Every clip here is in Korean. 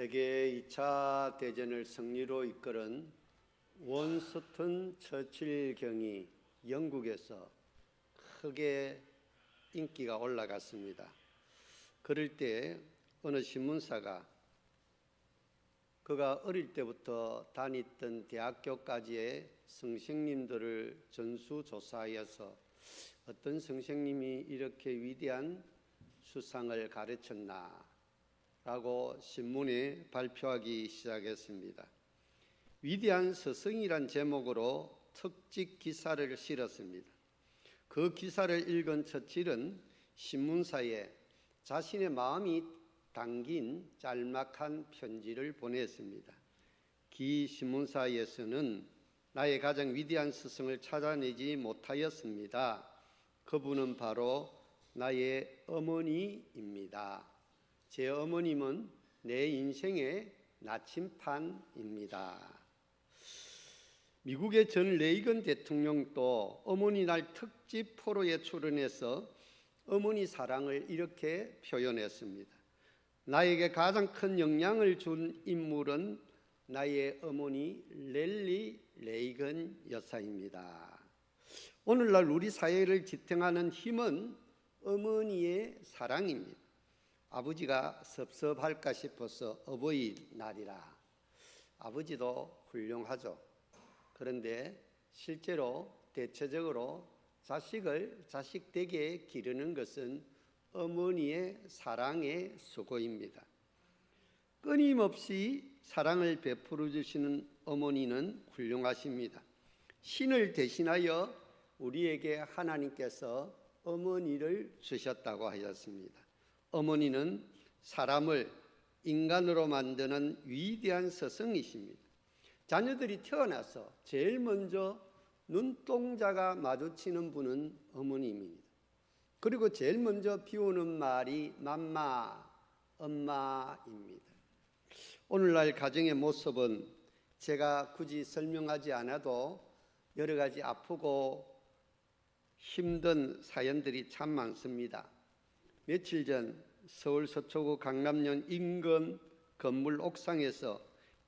세계 2차 대전을 승리로 이끌은 윈스턴 처칠 경이 영국에서 크게 인기가 올라갔습니다. 그럴 때 어느 신문사가 그가 어릴 때부터 다녔던 대학교까지의 선생님들을 전수조사하여서 어떤 선생님이 이렇게 위대한 수상을 가르쳤나 라고 신문에 발표하기 시작했습니다. 위대한 스승이란 제목으로 특집 기사를 실었습니다. 그 기사를 읽은 처칠은 신문사에 자신의 마음이 담긴 짤막한 편지를 보냈습니다. 기 신문사에서는 나의 가장 위대한 스승을 찾아내지 못하였습니다. 그분은 바로 나의 어머니입니다. 제 어머님은 내 인생의 나침판입니다. 미국의 전 레이건 대통령도 어머니 날 특집 포로에 출연해서 어머니 사랑을 이렇게 표현했습니다. 나에게 가장 큰 영향을 준 인물은 나의 어머니 렐리 레이건 여사입니다. 오늘날 우리 사회를 지탱하는 힘은 어머니의 사랑입니다. 아버지가 섭섭할까 싶어서 어버이날이라. 아버지도 훌륭하죠. 그런데 실제로 대체적으로 자식을 자식되게 기르는 것은 어머니의 사랑의 수고입니다. 끊임없이 사랑을 베풀어 주시는 어머니는 훌륭하십니다. 신을 대신하여 우리에게 하나님께서 어머니를 주셨다고 하셨습니다. 어머니는 사람을 인간으로 만드는 위대한 스승이십니다. 자녀들이 태어나서 제일 먼저 눈동자가 마주치는 분은 어머님입니다. 그리고 제일 먼저 비오는 말이 맘마, 엄마입니다. 오늘날 가정의 모습은 제가 굳이 설명하지 않아도 여러 가지 아프고 힘든 사연들이 참 많습니다. 며칠 전 서울 서초구 강남역 인근 건물 옥상에서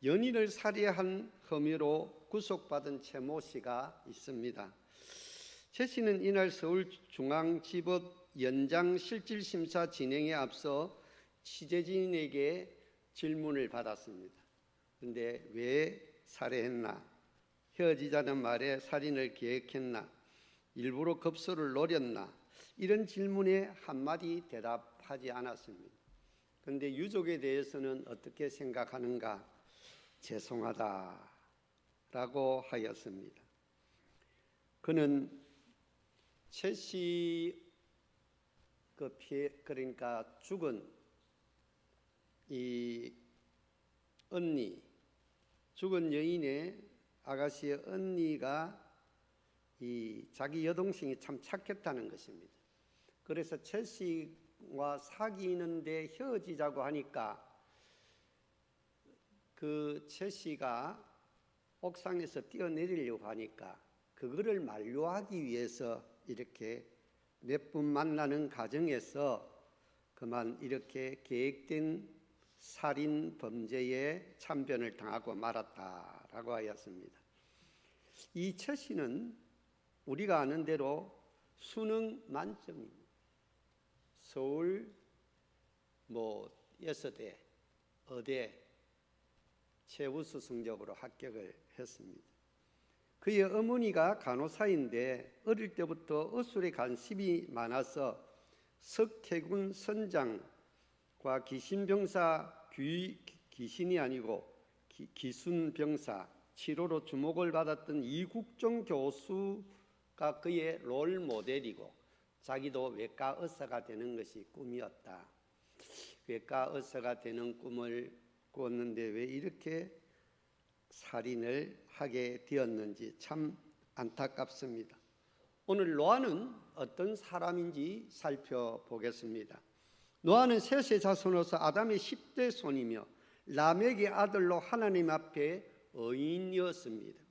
연인을 살해한 혐의로 구속받은 최 모 씨가 있습니다. 최 씨는 이날 서울중앙지법 연장실질심사 진행에 앞서 취재진에게 질문을 받았습니다. 그런데 왜 살해했나? 헤어지자는 말에 살인을 계획했나? 일부러 급소를 노렸나? 이런 질문에 한마디 대답하지 않았습니다. 그런데 유족에 대해서는 어떻게 생각하는가? 죄송하다라고 하였습니다. 그는 최 씨 그러니까 죽은 이 언니, 죽은 여인의 아가씨의 언니가 이 자기 여동생이 참 착했다는 것입니다. 그래서 최 씨와 사귀는데 헤어지자고 하니까 그 최 씨가 옥상에서 뛰어내리려고 하니까 그거를 만류하기 위해서 이렇게 몇 분 만나는 과정에서 그만 이렇게 계획된 살인 범죄에 참변을 당하고 말았다라고 하였습니다. 이 최 씨는 우리가 아는 대로 수능 만점입니다. 서울 여서대, 어대 최우수 성적으로 합격을 했습니다. 그의 어머니가 간호사인데 어릴 때부터 의술에 관심이 많아서 석회군 선장과 귀신병사 귀신이 아니고 기순병사 치료로 주목을 받았던 이국종 교수가 그의 롤 모델이고 자기도 외과 의사가 되는 것이 꿈이었다. 외과 의사가 되는 꿈을 꾸었는데 왜 이렇게 살인을 하게 되었는지 참 안타깝습니다. 오늘 노아는 어떤 사람인지 살펴보겠습니다. 노아는 셋의 자손으로서 아담의 10대 손이며 라멕의 아들로 하나님 앞에 의인이었습니다.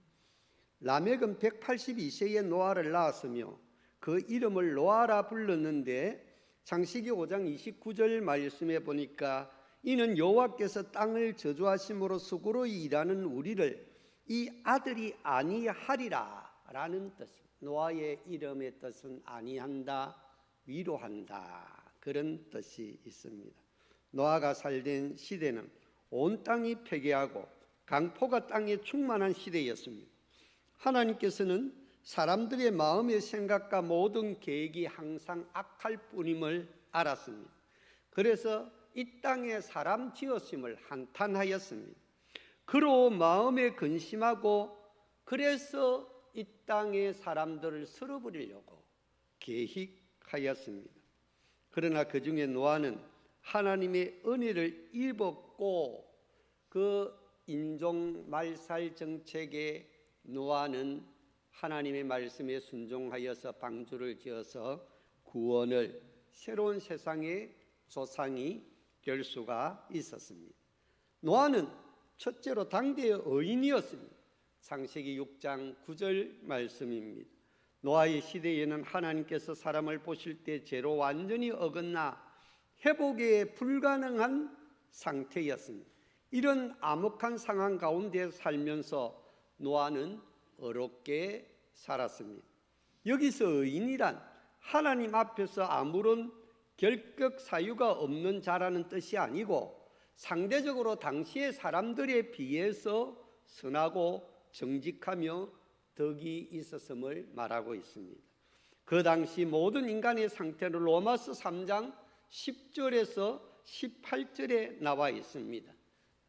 라멕은 182세에 노아를 낳았으며 그 이름을 노아라 불렀는데 창세기 5장 29절 말씀에 보니까 이는 여호와께서 땅을 저주하심으로 수고로이 일하는 우리를 이 아들이 아니하리라 라는 뜻입니다. 노아의 이름의 뜻은 아니한다, 위로한다, 그런 뜻이 있습니다. 노아가 살던 시대는 온 땅이 폐괴하고 강포가 땅에 충만한 시대였습니다. 하나님께서는 사람들의 마음의 생각과 모든 계획이 항상 악할 뿐임을 알았습니다. 그래서 이 땅에 사람 지었음을 한탄하였습니다. 그로 마음에 근심하고 그래서 이 땅의 사람들을 쓸어버리려고 계획하였습니다. 그러나 그 중에 노아는 하나님의 은혜를 입었고 그 인종 말살 정책에 노아는 하나님의 말씀에 순종하여서 방주를 지어서 구원을 새로운 세상의 조상이 될 수가 있었습니다. 노아는 첫째로 당대의 의인이었습니다. 창세기 6장 9절 말씀입니다. 노아의 시대에는 하나님께서 사람을 보실 때 죄로 완전히 어긋나 회복에 불가능한 상태였습니다. 이런 암흑한 상황 가운데 살면서 노아는 어렵게 살았습니다. 여기서 의인이란 하나님 앞에서 아무런 결격 사유가 없는 자라는 뜻이 아니고 상대적으로 당시의 사람들에 비해서 선하고 정직하며 덕이 있었음을 말하고 있습니다. 그 당시 모든 인간의 상태는 로마서 3장 10절에서 18절에 나와 있습니다.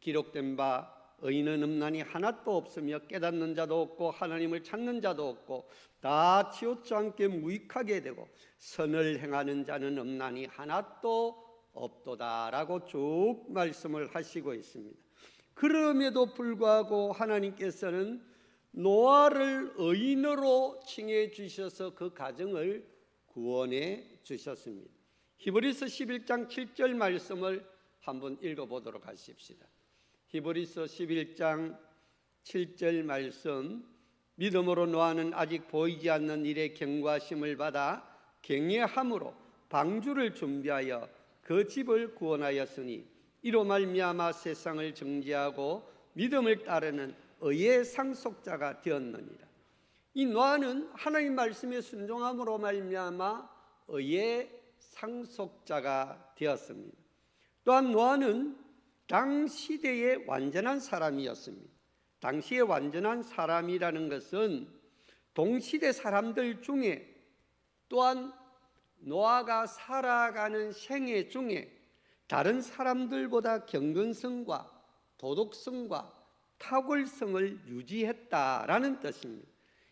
기록된 바 의인은 없나니 하나도 없으며 깨닫는 자도 없고 하나님을 찾는 자도 없고 다 치우쳐 함께 무익하게 되고 선을 행하는 자는 없나니 하나도 없도다 라고 쭉 말씀을 하시고 있습니다. 그럼에도 불구하고 하나님께서는 노아를 의인으로 칭해 주셔서 그 가정을 구원해 주셨습니다. 히브리서 11장 7절 말씀을 한번 읽어보도록 하십시다. 히브리서 11장 7절 말씀, 믿음으로 노아는 아직 보이지 않는 일에 경고하심을 받아 경외함으로 방주를 준비하여 그 집을 구원하였으니 이로 말미암아 세상을 정죄하고 믿음을 따르는 의의 상속자가 되었느니라. 이 노아는 하나님 말씀에 순종함으로 말미암아 의의 상속자가 되었습니다. 또한 노아는 당 시대의 완전한 사람이었습니다. 당시의 완전한 사람이라는 것은 동시대 사람들 중에 또한 노아가 살아가는 생애 중에 다른 사람들보다 경건성과 도덕성과 탁월성을 유지했다라는 뜻입니다.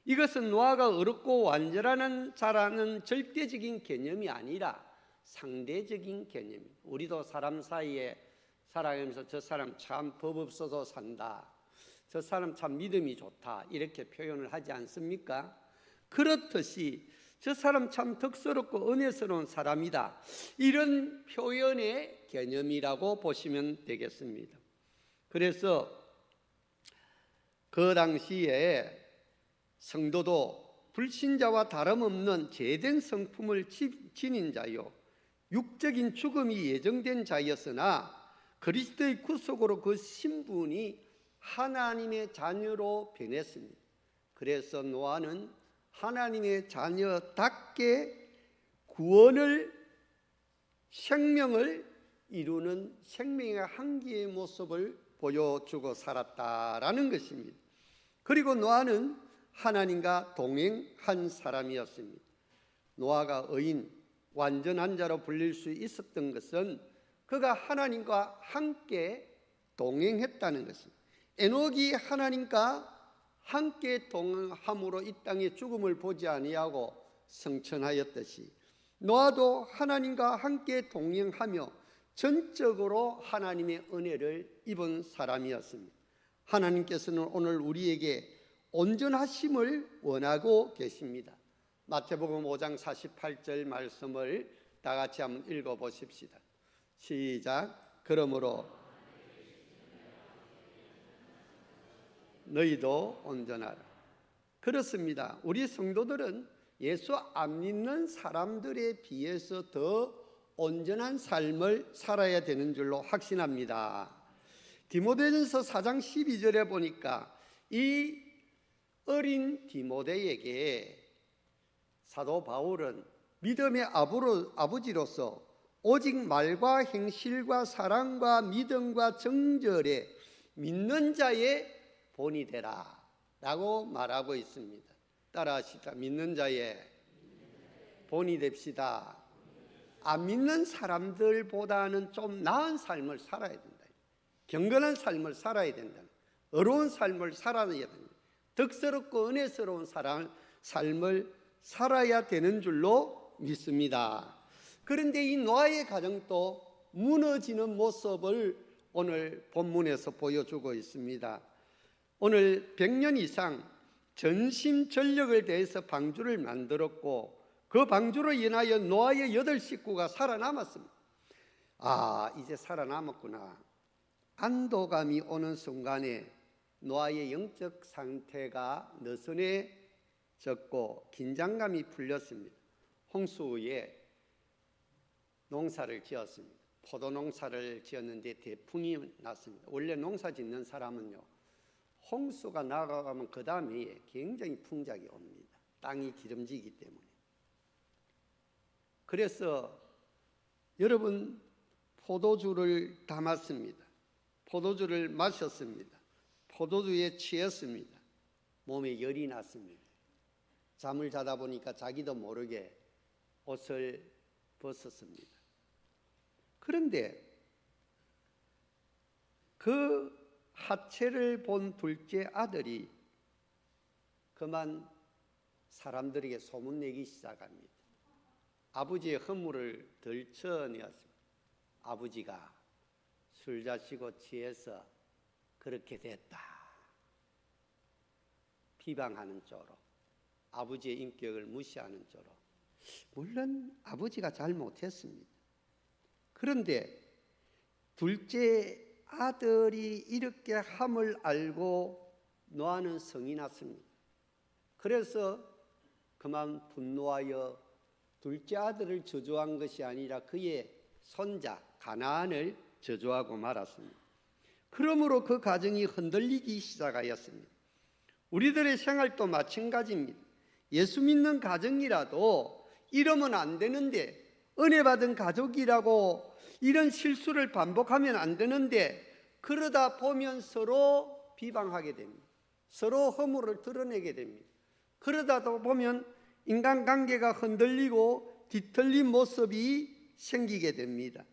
이것은 노아가 어렵고 완전한 자라는 절대적인 개념이 아니라 상대적인 개념입니다. 우리도 사람 사이에 살아가면서 저 사람 참 법 없어도 산다, 저 사람 참 믿음이 좋다 이렇게 표현을 하지 않습니까? 그렇듯이 저 사람 참 덕스럽고 은혜스러운 사람이다, 이런 표현의 개념이라고 보시면 되겠습니다. 그래서 그 당시에 성도도 불신자와 다름없는 죄된 성품을 지닌 자요 육적인 죽음이 예정된 자였으나 그리스도의 구속으로 그 신분이 하나님의 자녀로 변했습니다. 그래서 노아는 하나님의 자녀답게 구원을, 생명을 이루는 생명의 한계의 모습을 보여주고 살았다라는 것입니다. 그리고 노아는 하나님과 동행한 사람이었습니다. 노아가 의인, 완전한 자로 불릴 수 있었던 것은 그가 하나님과 함께 동행했다는 것입니다. 에녹이 하나님과 함께 동행함으로 이 땅의 죽음을 보지 아니하고 성천하였듯이 노아도 하나님과 함께 동행하며 전적으로 하나님의 은혜를 입은 사람이었습니다. 하나님께서는 오늘 우리에게 온전하심을 원하고 계십니다. 마태복음 5장 48절 말씀을 다 같이 한번 읽어보십시다. 시작. 그러므로 너희도 온전하라. 그렇습니다. 우리 성도들은 예수 안 믿는 사람들에 비해서 더 온전한 삶을 살아야 되는 줄로 확신합니다. 디모데전서 4장 12절에 보니까 이 어린 디모데에게 사도 바울은 믿음의 아버지로서 오직 말과 행실과 사랑과 믿음과 정절에 믿는 자의 본이 되라 라고 말하고 있습니다. 따라하시다. 믿는 자의 본이 됩시다. 안 믿는 사람들보다는 좀 나은 삶을 살아야 된다. 경건한 삶을 살아야 된다. 어려운 삶을 살아야 된다. 덕스럽고 은혜스러운 삶을 살아야 되는 줄로 믿습니다. 그런데 이 노아의 가정도 무너지는 모습을 오늘 본문에서 보여주고 있습니다. 오늘 100년 이상 전심전력을 다해서 방주를 만들었고 그 방주로 인하여 노아의 8 식구가 살아남았습니다. 이제 살아남았구나. 안도감이 오는 순간에 노아의 영적 상태가 느슨해졌고 긴장감이 풀렸습니다. 홍수 후에 농사를 지었습니다. 포도 농사를 지었는데 대풍이 났습니다. 원래 농사 짓는 사람은요, 홍수가 나가면 그 다음에 굉장히 풍작이 옵니다. 땅이 기름지기 때문에. 그래서 여러분, 포도주를 담았습니다. 포도주를 마셨습니다. 포도주에 취했습니다. 몸에 열이 났습니다. 잠을 자다 보니까 자기도 모르게 옷을 벗었습니다. 그런데 그 하체를 본 둘째 아들이 그만 사람들에게 소문내기 시작합니다. 아버지의 허물을 들춰내었습니다. 아버지가 술 자시고 취해서 그렇게 됐다. 비방하는 쪽으로, 아버지의 인격을 무시하는 쪽으로. 물론 아버지가 잘못했습니다. 그런데 둘째 아들이 이렇게 함을 알고 노아는 성이 났습니다. 그래서 그만 분노하여 둘째 아들을 저주한 것이 아니라 그의 손자 가나안을 저주하고 말았습니다. 그러므로 그 가정이 흔들리기 시작하였습니다. 우리들의 생활도 마찬가지입니다. 예수 믿는 가정이라도 이러면 안 되는데, 은혜 받은 가족이라고 이런 실수를 반복하면 안 되는데, 그러다 보면 서로 비방하게 됩니다. 서로 허물을 드러내게 됩니다. 그러다 보면 인간관계가 흔들리고 뒤틀린 모습이 생기게 됩니다.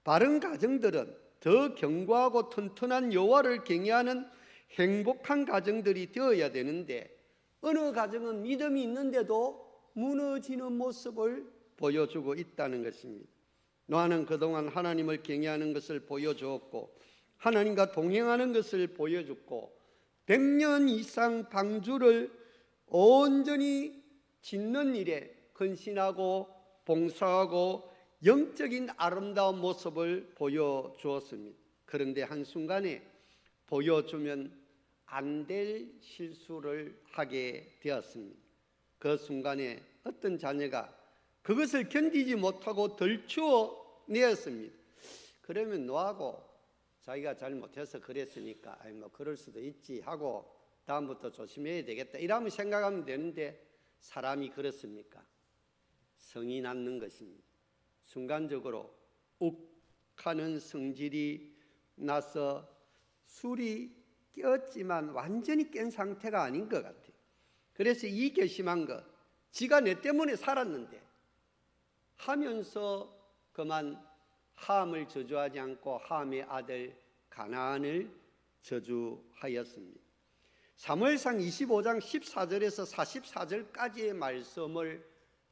바른 가정들은 더 견고하고 튼튼한 여호와를 경외하는 행복한 가정들이 되어야 되는데, 어느 가정은 믿음이 있는데도 무너지는 모습을 보여주고 있다는 것입니다. 노아는 그동안 하나님을 경외하는 것을 보여주었고 하나님과 동행하는 것을 보여줬고 100년 이상 방주를 온전히 짓는 일에 헌신하고 봉사하고 영적인 아름다운 모습을 보여주었습니다. 그런데 한순간에 보여주면 안 될 실수를 하게 되었습니다. 그 순간에 어떤 자녀가 그것을 견디지 못하고 덜추어 내었습니다. 그러면 노하고 자기가 잘못해서 그랬으니까 뭐 그럴 수도 있지 하고 다음부터 조심해야 되겠다 이러면 생각하면 되는데, 사람이 그렇습니까? 성이 낳는 것입니다. 순간적으로 욱하는 성질이 나서 술이 깨었지만 완전히 깬 상태가 아닌 것 같아요. 그래서 이 괘씸한 것, 지가 내 때문에 살았는데 하면서 그만 함을 저주하지 않고 함의 아들 가나안을 저주하였습니다. 사무엘상 25장 14절에서 44절까지의 말씀을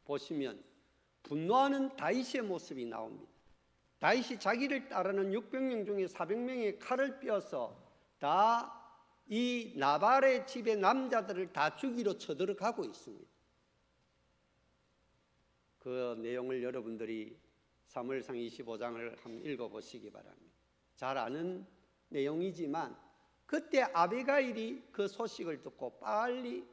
보시면 분노하는 다윗의 모습이 나옵니다. 다윗이 자기를 따르는 600명 중에 400명의 칼을 삐어서 다 이 나발의 집의 남자들을 다 죽이러 쳐들어가고 있습니다. 그 내용을 여러분들이 사무엘상 25장을 한번 읽어보시기 바랍니다. 잘 아는 내용이지만 그때 아비가일이 그 소식을 듣고 빨리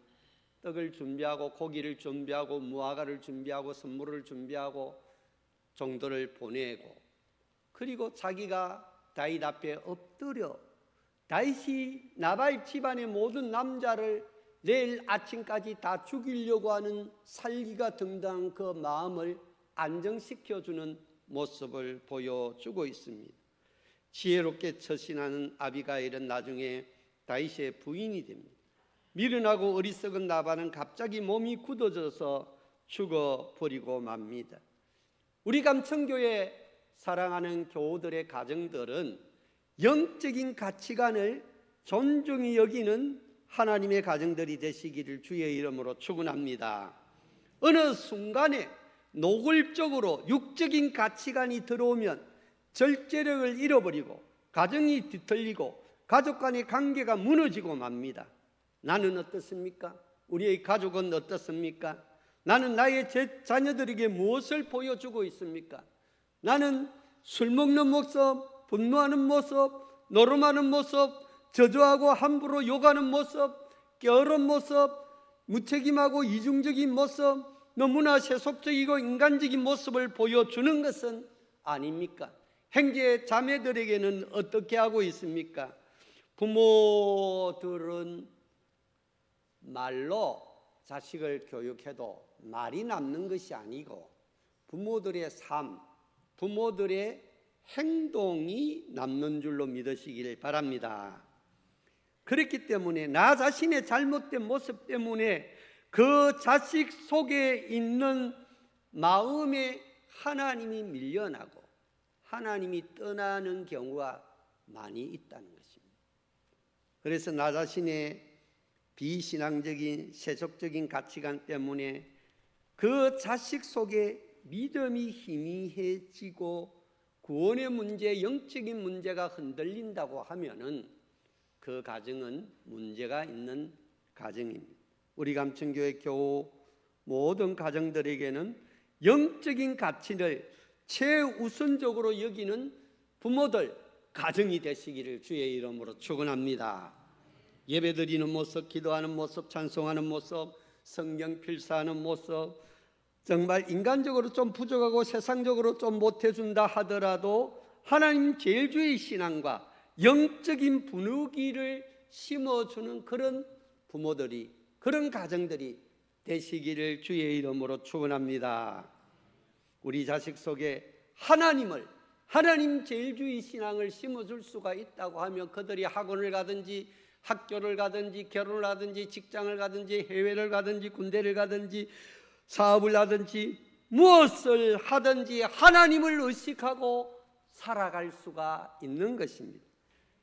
떡을 준비하고 고기를 준비하고 무화과를 준비하고 선물을 준비하고 정도를 보내고, 그리고 자기가 다윗 앞에 엎드려 다윗이 나발 집안의 모든 남자를 내일 아침까지 다 죽이려고 하는 살기가 등등한 그 마음을 안정시켜주는 모습을 보여주고 있습니다. 지혜롭게 처신하는 아비가일은 나중에 다윗의 부인이 됩니다. 미련하고 어리석은 나발은 갑자기 몸이 굳어져서 죽어버리고 맙니다. 우리 감천교회 사랑하는 교우들의 가정들은 영적인 가치관을 존중히 여기는 하나님의 가정들이 되시기를 주의 이름으로 축원합니다. 어느 순간에 노골적으로 육적인 가치관이 들어오면 절제력을 잃어버리고 가정이 뒤틀리고 가족 간의 관계가 무너지고 맙니다. 나는 어떻습니까? 우리의 가족은 어떻습니까? 나는 나의 자녀들에게 무엇을 보여주고 있습니까? 나는 술 먹는 모습, 분노하는 모습, 노름하는 모습, 저주하고 함부로 욕하는 모습, 게으른 모습, 무책임하고 이중적인 모습, 너무나 세속적이고 인간적인 모습을 보여주는 것은 아닙니까? 형제 자매들에게는 어떻게 하고 있습니까? 부모들은 말로 자식을 교육해도 말이 남는 것이 아니고 부모들의 삶, 부모들의 행동이 남는 줄로 믿으시길 바랍니다. 그렇기 때문에 나 자신의 잘못된 모습 때문에 그 자식 속에 있는 마음에 하나님이 밀려나고 하나님이 떠나는 경우가 많이 있다는 것입니다. 그래서 나 자신의 비신앙적인 세속적인 가치관 때문에 그 자식 속에 믿음이 희미해지고 구원의 문제, 영적인 문제가 흔들린다고 하면은 그 가정은 문제가 있는 가정입니다. 우리 감천교회 교우 모든 가정들에게는 영적인 가치를 최우선적으로 여기는 부모들, 가정이 되시기를 주의 이름으로 축원합니다. 예배드리는 모습, 기도하는 모습, 찬송하는 모습, 성경 필사하는 모습, 정말 인간적으로 좀 부족하고 세상적으로 좀 못해준다 하더라도 하나님 제일주의 신앙과 영적인 분위기를 심어주는 그런 부모들이, 그런 가정들이 되시기를 주의 이름으로 축원합니다. 우리 자식 속에 하나님 제일주의 신앙을 심어줄 수가 있다고 하면 그들이 학원을 가든지 학교를 가든지 결혼을 하든지 직장을 가든지 해외를 가든지 군대를 가든지 사업을 하든지 무엇을 하든지 하나님을 의식하고 살아갈 수가 있는 것입니다.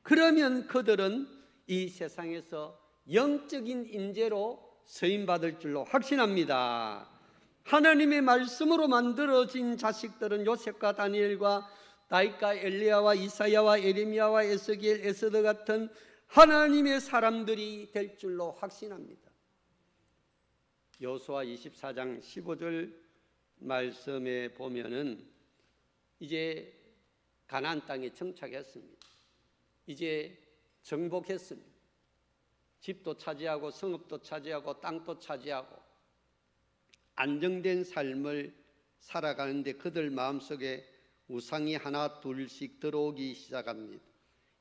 그러면 그들은 이 세상에서 영적인 인재로 쓰임받을 줄로 확신합니다. 하나님의 말씀으로 만들어진 자식들은 요셉과 다니엘과 다윗과 엘리야와 이사야와 에레미야와 에스겔, 에스더 같은 하나님의 사람들이 될 줄로 확신합니다. 여호수아 24장 15절 말씀에 보면은 이제 가나안 땅에 정착했습니다. 이제 정복했습니다. 집도 차지하고 성읍도 차지하고 땅도 차지하고 안정된 삶을 살아가는데 그들 마음속에 우상이 하나 둘씩 들어오기 시작합니다.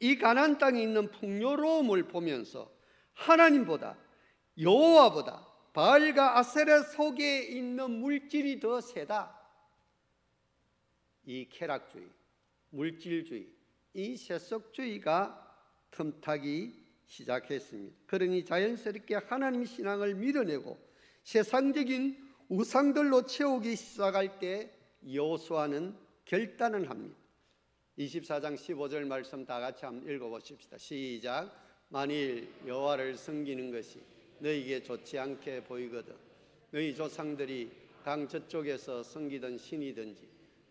이 가나안 땅에 있는 풍요로움을 보면서 하나님보다 여호와보다 바알과 아세라 속에 있는 물질이 더 세다. 이 쾌락주의, 물질주의, 이 세속주의가 틈타기 시작했습니다. 그러니 자연스럽게 하나님 신앙을 밀어내고 세상적인 우상들로 채우기 시작할 때 여호수아는 결단을 합니다. 24장 15절 말씀 다 같이 한번 읽어보십시다. 시작. 만일 여호와를 섬기는 것이 너희에게 좋지 않게 보이거든 너희 조상들이 강 저쪽에서 섬기던 신이든지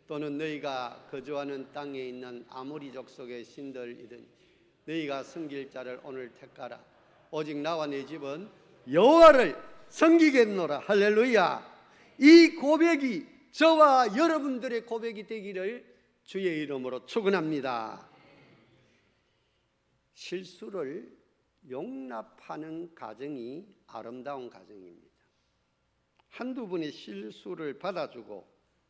또는 너희가 거주하는 땅에 있는 아모리 족속의 신들이든지 너희가 섬길 자를 오늘 택하라. 오직 나와 내 집은 여호와를 섬기겠노라. 할렐루야. 이 고백이 저와 여러분들의 고백이 되기를 주의 이름으로 축원합니다. 실수를 용납하는 가정이 아름다운 가정입니다. 한두 번의 실수를 받아주고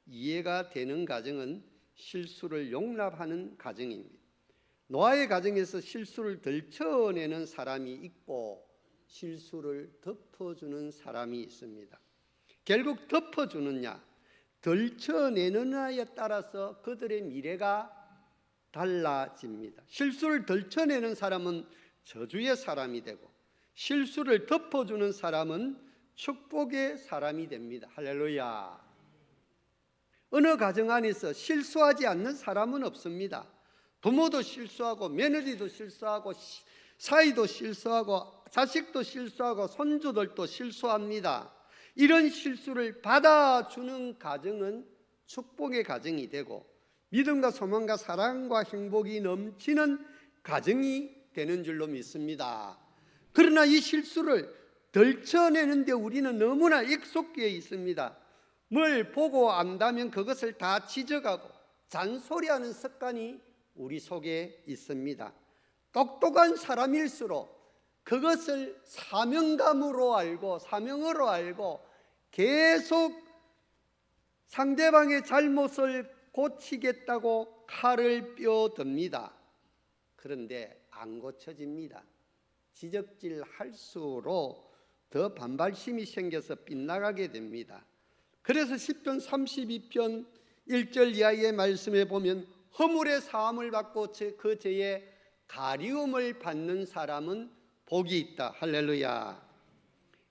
이해가 되는 가정은 실수를 용납하는 가정입니다. 노아의 가정에서 실수를 덜쳐내는 사람이 있고 실수를 덮어주는 사람이 있습니다. 결국 덮어주느냐 덜쳐내느냐에 따라서 그들의 미래가 달라집니다. 실수를 덜쳐내는 사람은 저주의 사람이 되고 실수를 덮어주는 사람은 축복의 사람이 됩니다. 할렐루야. 어느 가정 안에서 실수하지 않는 사람은 없습니다. 부모도 실수하고 며느리도 실수하고 사이도 실수하고 자식도 실수하고 손주들도 실수합니다. 이런 실수를 받아주는 가정은 축복의 가정이 되고 믿음과 소망과 사랑과 행복이 넘치는 가정이 되는 줄로 믿습니다. 그러나 이 실수를 덜쳐내는데 우리는 너무나 익숙해 있습니다. 뭘 보고 안다면 그것을 다 지적하고 잔소리하는 습관이 우리 속에 있습니다. 똑똑한 사람일수록 그것을 사명감으로 알고 사명으로 알고 계속 상대방의 잘못을 고치겠다고 칼을 뼈듭니다. 그런데 안 고쳐집니다. 지적질 할수록 더 반발심이 생겨서 빗나가게 됩니다. 그래서 시편 32편 1절 이하의 말씀에 보면 허물의 사함을 받고 그 죄의 가리움을 받는 사람은 복이 있다. 할렐루야.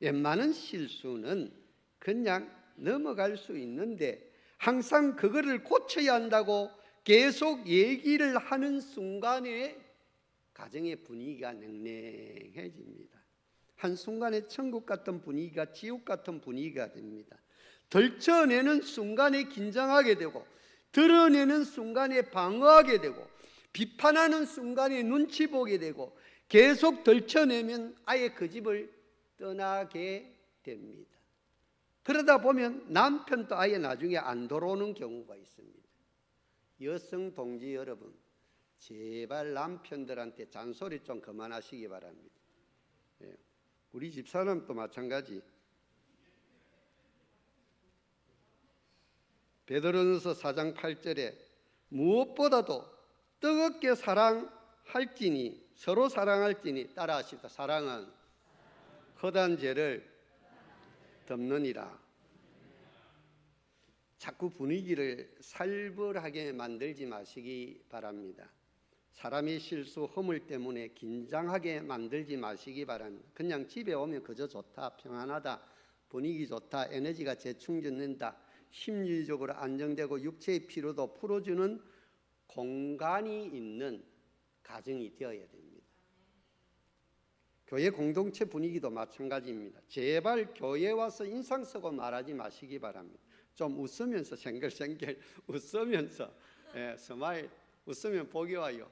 웬만한 실수는 그냥 넘어갈 수 있는데 항상 그거를 고쳐야 한다고 계속 얘기를 하는 순간에 가정의 분위기가 냉랭해집니다. 한순간에 천국 같은 분위기가 지옥 같은 분위기가 됩니다. 덜쳐내는 순간에 긴장하게 되고 드러내는 순간에 방어하게 되고 비판하는 순간에 눈치 보게 되고 계속 덜쳐내면 아예 그 집을 떠나게 됩니다. 그러다 보면 남편도 아예 나중에 안 돌아오는 경우가 있습니다. 여성 동지 여러분, 제발 남편들한테 잔소리 좀 그만하시기 바랍니다. 우리 집사람도 마찬가지. 베드로전서 4장 8절에 무엇보다도 뜨겁게 사랑할지니 서로 사랑할지니 따라하십시다. 사랑은 허다한 죄를 덮느니라. 자꾸 분위기를 살벌하게 만들지 마시기 바랍니다. 사람의 실수, 허물 때문에 긴장하게 만들지 마시기 바랍니다. 그냥 집에 오면 그저 좋다, 평안하다, 분위기 좋다, 에너지가 재충전된다, 심리적으로 안정되고 육체의 피로도 풀어주는 공간이 있는 가정이 되어야 됩니다. 교회 공동체 분위기도 마찬가지입니다. 제발 교회 와서 인상 쓰고 말하지 마시기 바랍니다. 좀 웃으면서 생글생글 웃으면서 스마일 웃으면 복이 와요.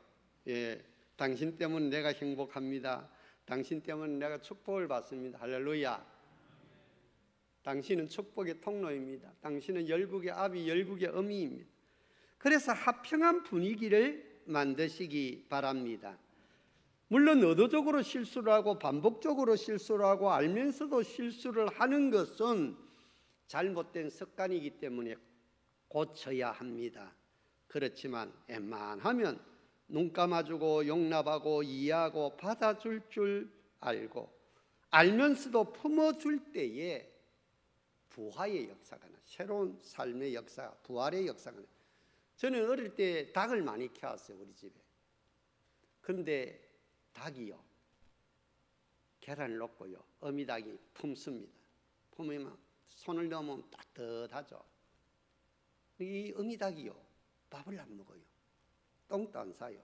당신 때문에 내가 행복합니다. 당신 때문에 내가 축복을 받습니다. 할렐루야. 당신은 축복의 통로입니다. 당신은 열국의 아비, 열국의 어미입니다. 그래서 화평한 분위기를 만드시기 바랍니다. 물론 의도적으로 실수를 하고 반복적으로 실수를 하고 알면서도 실수를 하는 것은 잘못된 습관이기 때문에 고쳐야 합니다. 그렇지만 웬만하면 눈 감아주고 용납하고 이해하고 받아줄 줄 알고 알면서도 품어줄 때에 부활의 역사가 나, 새로운 삶의 역사, 부활의 역사가 나. 저는 어릴 때 닭을 많이 키웠어요, 우리 집에. 그런데 닭이요, 계란을 넣고요, 어미닭이 품습니다. 품으면 손을 넣으면 따뜻하죠. 이 어미닭이요, 밥을 안 먹어요. 똥도 안 싸요.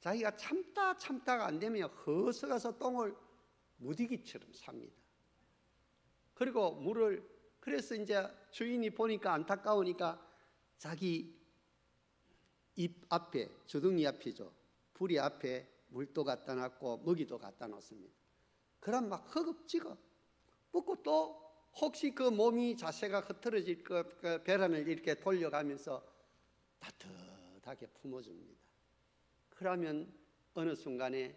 자기가 참다가 안 되면 허서가서 똥을 무디기처럼 삽니다. 그리고 물을, 그래서 이제 주인이 보니까 안타까우니까 자기 입 앞에, 주둥이 앞이죠, 부리 앞에 물도 갖다 놨고 먹이도 갖다 놓습니다. 그럼 막 허겁지겁 먹고 또 혹시 그 몸이 자세가 흐트러질 그 배란을 이렇게 돌려가면서 따뜻하게 품어줍니다. 그러면 어느 순간에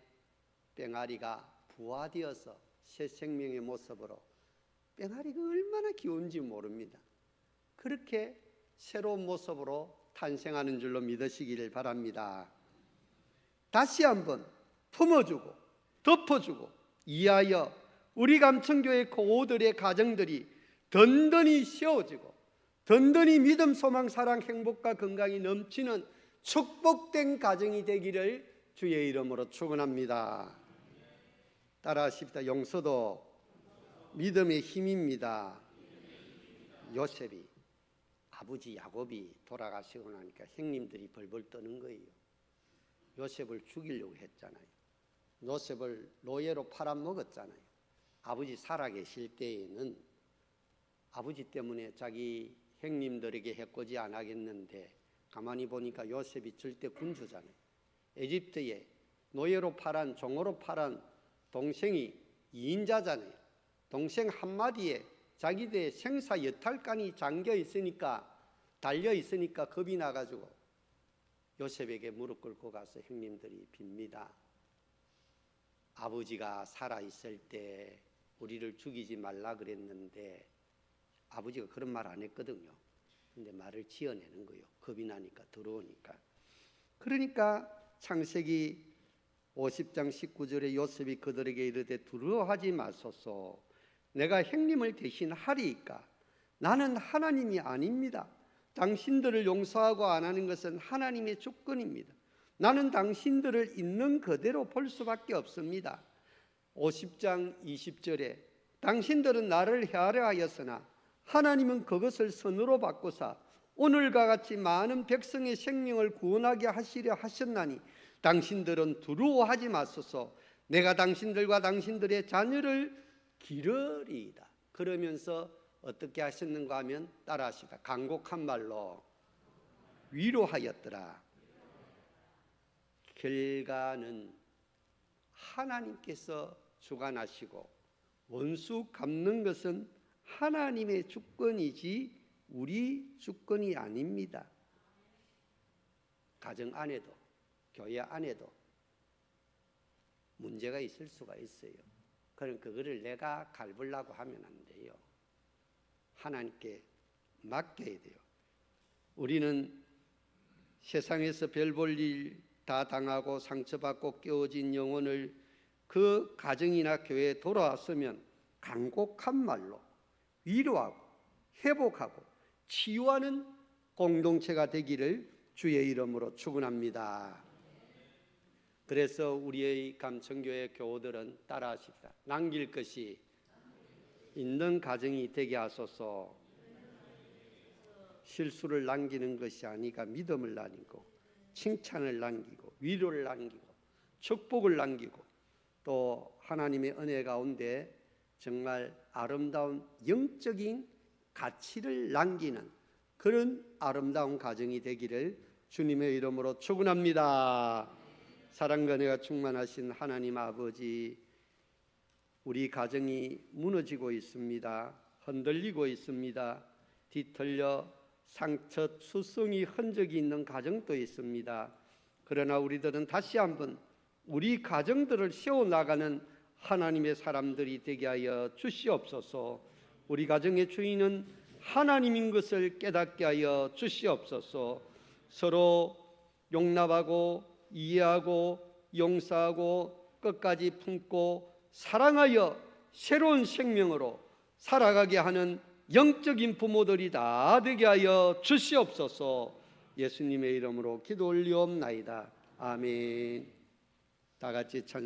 뺑아리가 부화되어서 새 생명의 모습으로, 뺑아리가 얼마나 귀여운지 모릅니다. 그렇게 새로운 모습으로 탄생하는 줄로 믿으시기를 바랍니다. 다시 한번 품어주고 덮어주고 이하여 우리 감천교회 교우들의 가정들이 든든히 세워지고 든든히 믿음, 소망, 사랑, 행복과 건강이 넘치는 축복된 가정이 되기를 주의 이름으로 축원합니다. 따라하십시다. 용서도 믿음의 힘입니다. 요셉이 아버지 야곱이 돌아가시고 나니까 형님들이 벌벌 떠는 거예요. 요셉을 죽이려고 했잖아요. 요셉을 노예로 팔아먹었잖아요. 아버지 살아계실 때에는 아버지 때문에 자기 형님들에게 해코지 안 하겠는데 가만히 보니까 요셉이 절대 군주잖아요. 에집트에 노예로 팔한 종으로 팔한 동생이 2인자잖아요. 동생 한마디에 자기들 생사 여탈간이 잠겨 있으니까 달려 있으니까 겁이 나가지고 요셉에게 무릎 꿇고 가서 형님들이 빕니다. 아버지가 살아있을 때 우리를 죽이지 말라 그랬는데 아버지가 그런 말 안 했거든요. 근데 말을 지어내는 거예요. 겁이 나니까, 더러우니까. 그러니까 창세기 50장 19절에 요셉이 그들에게 이르되 두려워하지 마소서. 내가 형님을 대신하리이까. 나는 하나님이 아닙니다. 당신들을 용서하고 안 하는 것은 하나님의 주권입니다. 나는 당신들을 있는 그대로 볼 수밖에 없습니다. 50장 20절에 당신들은 나를 헤아려 하였으나 하나님은 그것을 선으로 바꾸사 오늘과 같이 많은 백성의 생명을 구원하게 하시려 하셨나니 당신들은 두려워하지 마소서. 내가 당신들과 당신들의 자녀를 기르리이다. 그러면서 어떻게 하셨는가 하면 따라하시다. 간곡한 말로 위로하였더라. 결과는 하나님께서 주관하시고 원수 갚는 것은 하나님의 주권이지 우리 주권이 아닙니다. 가정 안에도 교회 안에도 문제가 있을 수가 있어요. 그럼 그거를 내가 갈보려고 하면 안 돼요. 하나님께 맡겨야 돼요. 우리는 세상에서 별 볼 일 다 당하고 상처받고 깨어진 영혼을 그 가정이나 교회에 돌아왔으면 간곡한 말로 위로하고 회복하고 치유하는 공동체가 되기를 주의 이름으로 축원합니다. 그래서 우리의 감천교회 교우들은 따라하십시다. 남길 것이 있는 가정이 되게 하소서. 실수를 남기는 것이 아니라 믿음을 남기고 칭찬을 남기고 위로를 남기고 축복을 남기고 또 하나님의 은혜 가운데 정말 아름다운 영적인 가치를 남기는 그런 아름다운 가정이 되기를 주님의 이름으로 축원합니다. 사랑과 은혜가 충만하신 하나님 아버지, 우리 가정이 무너지고 있습니다. 흔들리고 있습니다. 뒤틀려 상처, 수성이 흔적이 있는 가정도 있습니다. 그러나 우리들은 다시 한번 우리 가정들을 세워나가는 하나님의 사람들이 되게 하여 주시옵소서. 우리 가정의 주인은 하나님인 것을 깨닫게 하여 주시옵소서. 서로 용납하고 이해하고 용서하고 끝까지 품고 사랑하여 새로운 생명으로 살아가게 하는 영적인 부모들이 다 되게 하여 주시옵소서. 예수님의 이름으로 기도 올리옵나이다. 아멘. 다 같이 찬